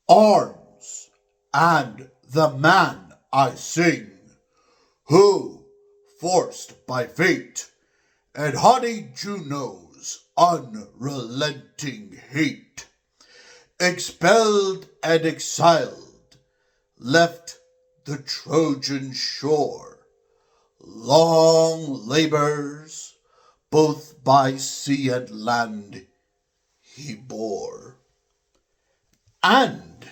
arms, and the man I sing, who, forced by fate and haughty Juno's unrelenting hate, expelled and exiled, left the Trojan shore, long labors, both by sea and land, he bore. And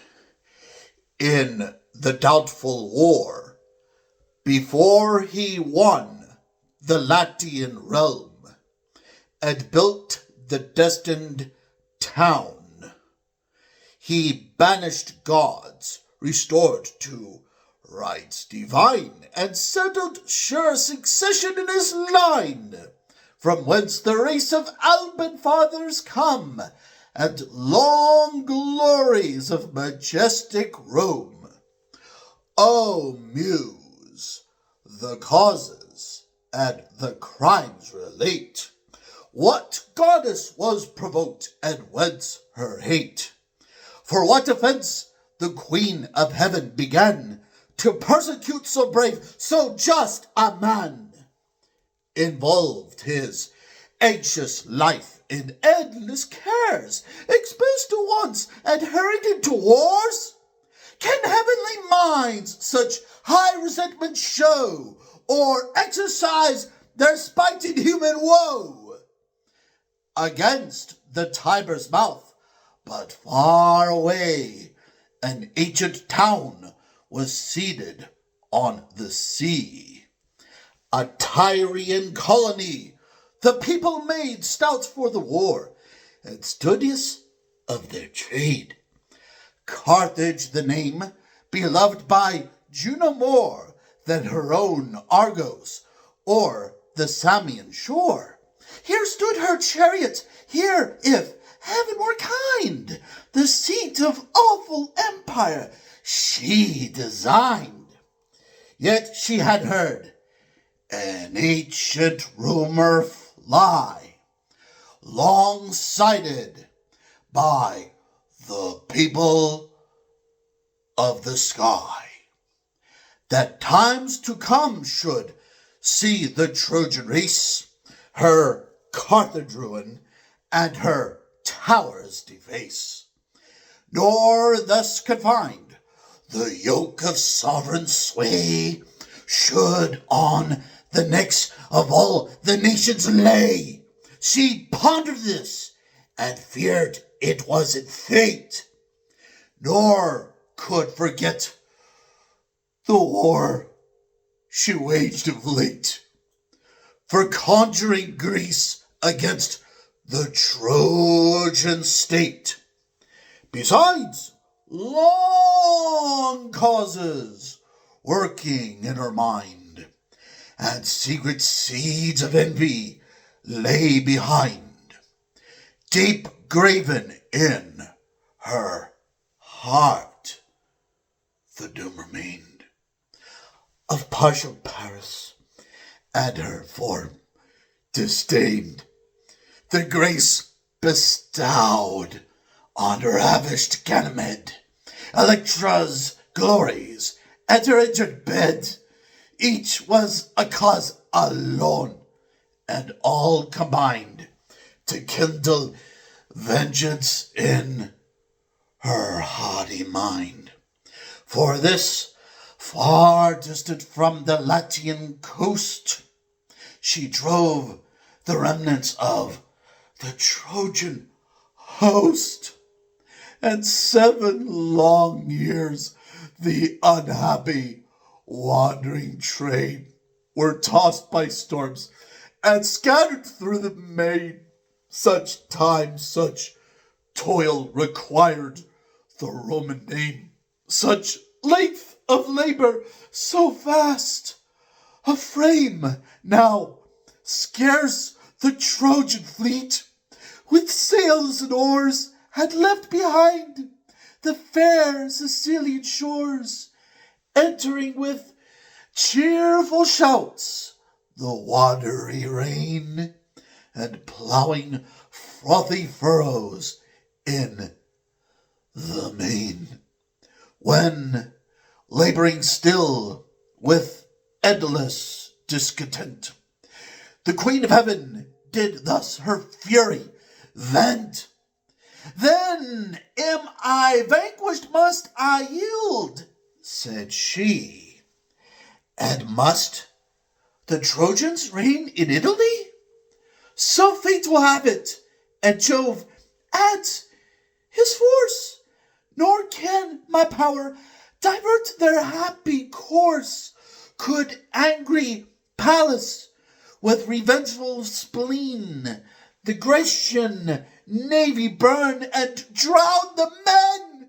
in the doubtful war, before he won the Latian realm and built the destined town, he banished gods, restored to rights divine, and settled sure succession in his line, from whence the race of Alban fathers come, and long glories of majestic Rome. O Muse, the causes and the crimes relate. What goddess was provoked, and whence her hate? For what offense the Queen of Heaven began to persecute so brave, so just a man? Involved his anxious life in endless cares, exposed to wants and hurried into wars? Can heavenly minds such high resentment show, or exercise their spite in human woe? Against the Tiber's mouth, but far away, an ancient town was seated on the sea. A Tyrian colony, the people made stout for the war, and studious of their trade. Carthage the name, beloved by Juno more than her own Argos or the Samian shore. Here stood her chariot, here, if heaven were kind, the seat of awful empire she designed. Yet she had heard an ancient rumor fly, long cited by the people of the sky, that times to come should see the Trojan race, her Carthage ruin, and her towers deface. Nor thus confined, the yoke of sovereign sway should on the necks of all the nations lay. She pondered this, and feared it wasn't fate, nor could forget the war she waged of late, for conjuring Greece against the Trojan state. Besides, long causes working in her mind, and secret seeds of envy lay behind, deep graven in her heart. The doom remained of partial Paris, and her form disdained, the grace bestowed on ravished Ganymede, Electra's glories, and her injured bed. Each was a cause alone, and all combined to kindle vengeance in her haughty mind. For this, far distant from the Latian coast, she drove the remnants of the Trojan host, and 7 long years the unhappy wandering train were tossed by storms and scattered through the main. Such time, such toil required the Roman name, such length of labor, so vast a frame. Now scarce the Trojan fleet, with sails and oars, had left behind the fair Sicilian shores, entering with cheerful shouts the watery rain, and plowing frothy furrows in the main. when, laboring still with endless discontent, the Queen of Heaven did thus her fury vent. Then am I vanquished, must I yield, said she, and must the Trojans reign in Italy? So fate will have it, and Jove adds his force, nor can my power divert their happy course. Could angry Pallas with revengeful spleen the Grecian navy burn and drown the men,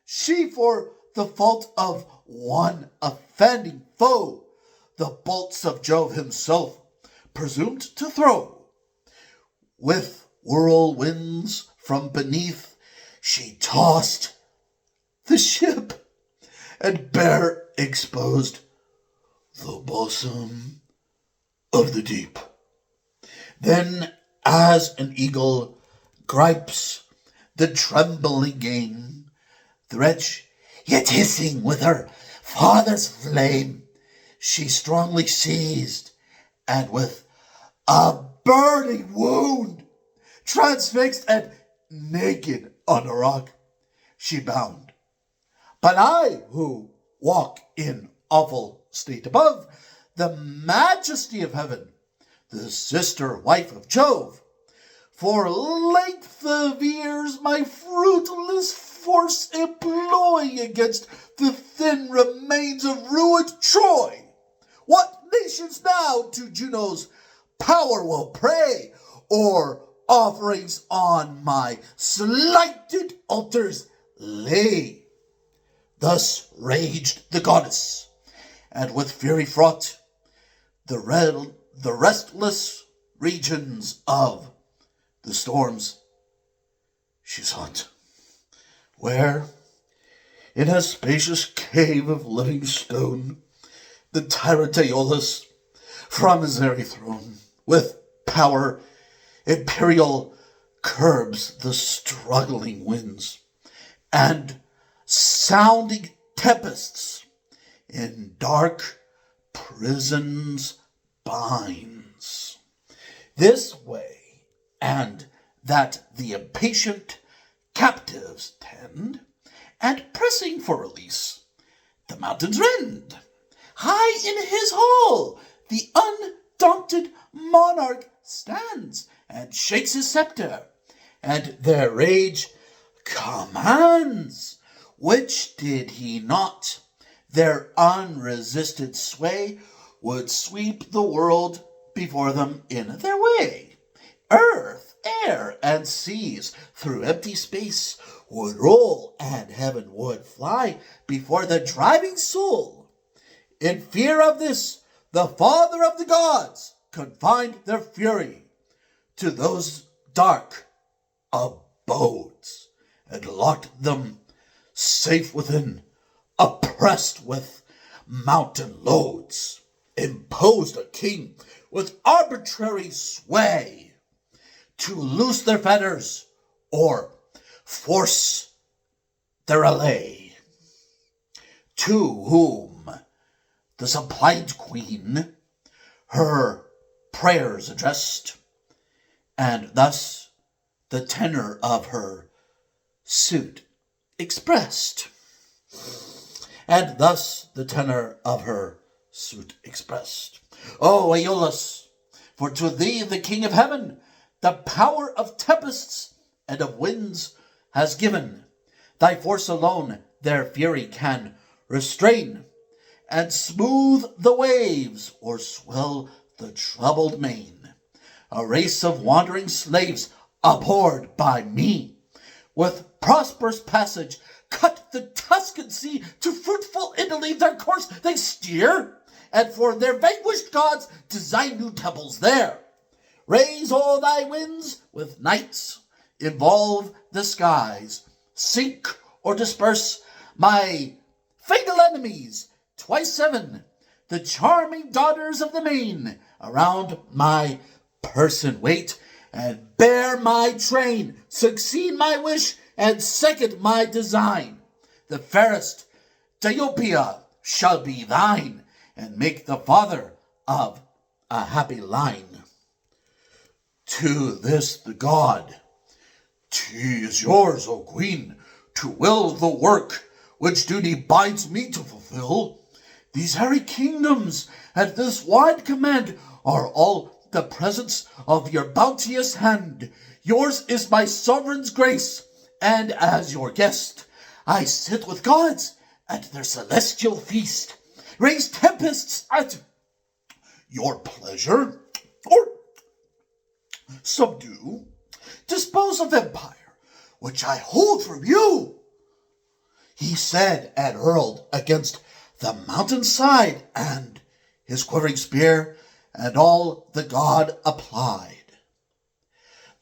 she for the fault of one offending foe the bolts of Jove himself presumed to throw. With whirlwinds from beneath she tossed the ship, and bare exposed the bosom of the deep. Then, as an eagle gripes the trembling game, the wretch, yet hissing with her father's flame, she strongly seized, and with a burning wound, transfixed and naked on a rock, she bound. But I, who walk in awful state above the majesty of heaven, the sister wife of Jove, for length of years my fruitless force employ against the thin remains of ruined Troy, what nations now to Juno's power will pray, or offerings on my slighted altars lay? Thus raged the goddess, and with fury fraught the restless regions of the storms she sought, where in a spacious cave of living stone the tyrant Aeolus from his airy throne with power imperial curbs the struggling winds, and sounding tempests in dark prisons binds. This way and that the impatient captives tend, and pressing for release the mountains rend. High in his hall the undaunted monarch stands, and shakes his scepter, and their rage commands, which did he not, their unresisted sway would sweep the world before them in their way. Earth, air, and seas through empty space would roll, and heaven would fly before the driving soul. In fear of this, the father of the gods confined their fury to those dark abodes, and locked them safe within, oppressed with mountain loads, imposed a king with arbitrary sway to loose their fetters or force their allay, to whom the suppliant queen her prayers addressed, and thus the tenor of her suit expressed. And thus the tenor of her suit expressed. O Aeolus, for to thee the King of Heaven the power of tempests and of winds has given. Thy force alone their fury can restrain, and smooth the waves or swell the troubled main. A race of wandering slaves, abhorred by me, with prosperous passage cut the Tuscan sea, to fruitful Italy their course they steer, and for their vanquished gods design new temples there. Raise all thy winds with nights, involve the skies, sink or disperse my fatal enemies, twice seven, the charming daughters of the main, around my person wait, and bear my train, succeed my wish, and second my design. the fairest Diopia shall be thine, and make the father of a happy line. To this the god, "'Tis yours, O queen, to will the work which duty bides me to fulfill. These hairy kingdoms at this wide command are all the presence of your bounteous hand. Yours is my sovereign's grace, and as your guest, I sit with gods at their celestial feast, raise tempests at your pleasure, or subdue, dispose of empire, which I hold from you." He said and hurled against the mountain side, and his quivering spear and all the god applied.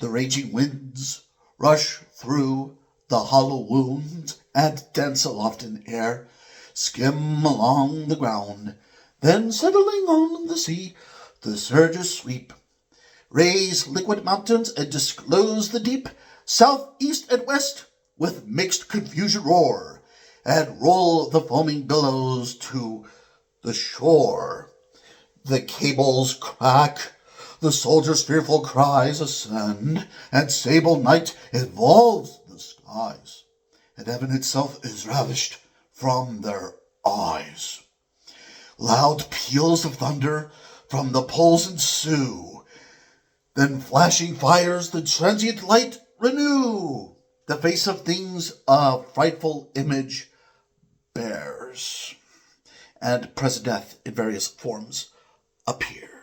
The raging winds rush through the hollow wounds and dance aloft in air, skim along the ground, then settling on the sea, the surges sweep, raise liquid mountains and disclose the deep, south, east, and west with mixed confusion roar, and roll the foaming billows to the shore. The cables crack, the soldiers' fearful cries ascend, and sable night involves the skies, and heaven itself is ravished from their eyes. Loud peals of thunder from the poles ensue, then flashing fires the transient light renew. The face of things a frightful image bears, and present death in various forms appears.